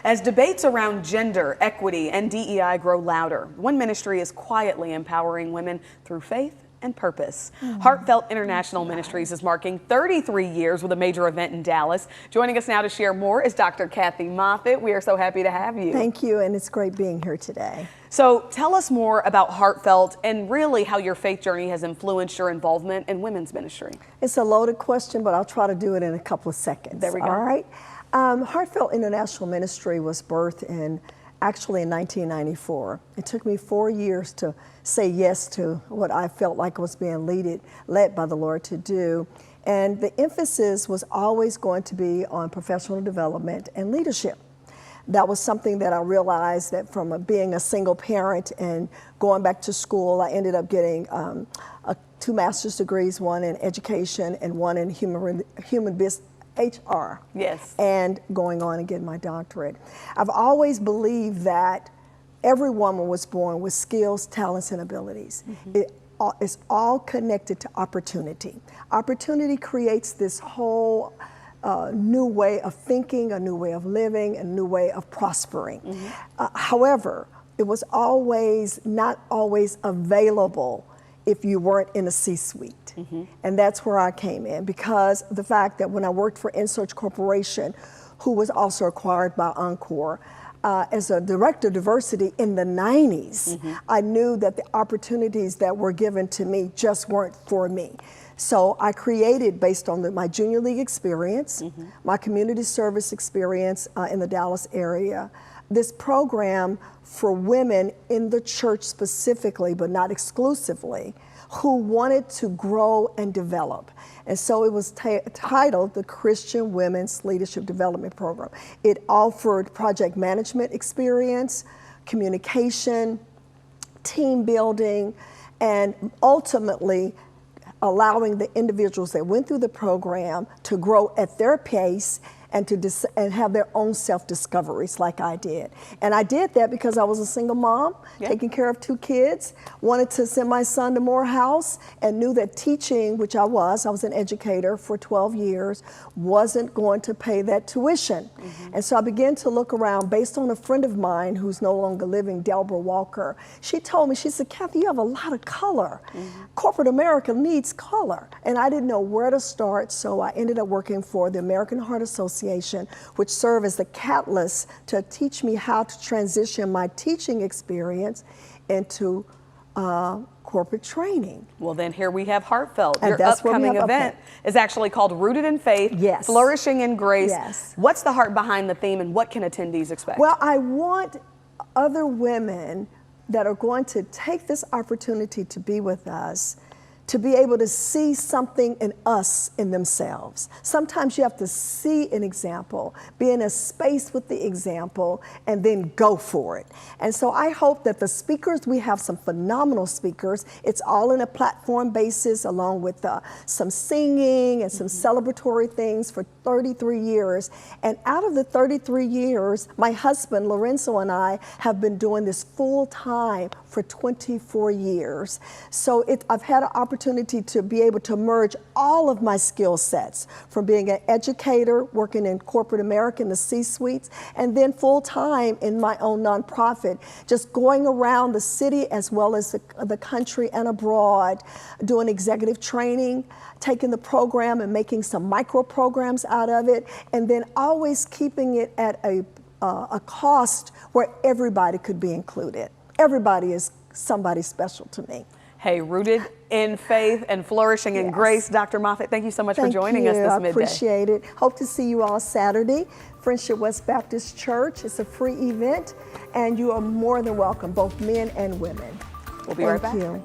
As debates around gender, equity, and DEI grow louder, one ministry is quietly empowering women through faith and purpose. Heartfelt International Ministries is marking 33 years with a major event in Dallas. Joining us now to share more is Dr. Kathy Moffitt. We are so happy to have you. Thank you, and it's great being here today. So tell us more about Heartfelt and really how your faith journey has influenced your involvement in women's ministry. It's a loaded question, but I'll try to do it in a couple of seconds. There we go. All right. Heartfelt International Ministry was birthed actually in 1994. It took me 4 years to say yes to what I felt like was being led by the Lord to do. And the emphasis was always going to be on professional development and leadership. That was something that I realized that from being a single parent and going back to school, I ended up getting 2 master's degrees, one in education and one in human business, HR. Yes. And going on and getting my doctorate. I've always believed that every woman was born with skills, talents, and abilities. It's all connected to opportunity. Opportunity creates this whole new way of thinking, a new way of living, a new way of prospering. However, it was not always available if you weren't in a C-suite. And that's where I came in, because the fact that when I worked for InSearch Corporation, who was also acquired by Encore, as a director of diversity in the 90s, I knew that the opportunities that were given to me just weren't for me. So I created, based on my junior league experience, my community service experience in the Dallas area, this program for women in the church specifically, but not exclusively, who wanted to grow and develop. And so it was titled the Christian Women's Leadership Development Program. It offered project management experience, communication, team building, and ultimately allowing the individuals that went through the program to grow at their pace and and have their own self-discoveries like I did. And I did that because I was a single mom, taking care of 2 kids, wanted to send my son to Morehouse, and knew that teaching, which I was an educator for 12 years, wasn't going to pay that tuition. And so I began to look around based on a friend of mine who's no longer living, Delbert Walker. She told me, she said, "Kathy, you have a lot of color. Corporate America needs color." And I didn't know where to start, so I ended up working for the American Heart Association, which served as the catalyst to teach me how to transition my teaching experience into corporate training. Well, then here we have Heartfelt. And your upcoming event is actually called Rooted in Faith, Flourishing in Grace. What's the heart behind the theme, and what can attendees expect? Well, I want other women that are going to take this opportunity to be with us to be able to see something in us in themselves. Sometimes you have to see an example, be in a space with the example, and then go for it. And so I hope that the speakers, we have some phenomenal speakers. It's all in a platform basis, along with some singing and some celebratory things for 33 years. And out of the 33 years, my husband, Lorenzo, and I have been doing this full time for 24 years. So I've had an opportunity to be able to merge all of my skill sets, from being an educator, working in corporate America in the C-suites, and then full-time in my own nonprofit, just going around the city as well as the country and abroad, doing executive training, taking the program and making some micro programs out of it, and then always keeping it at a cost where everybody could be included. Everybody is somebody special to me. Hey, rooted in faith and flourishing in grace. Dr. Moffitt, thank you so much for joining us this midday. I appreciate it. Hope to see you all Saturday, Friendship West Baptist Church. It's a free event, and you are more than welcome, both men and women. We'll be right back. Thank you.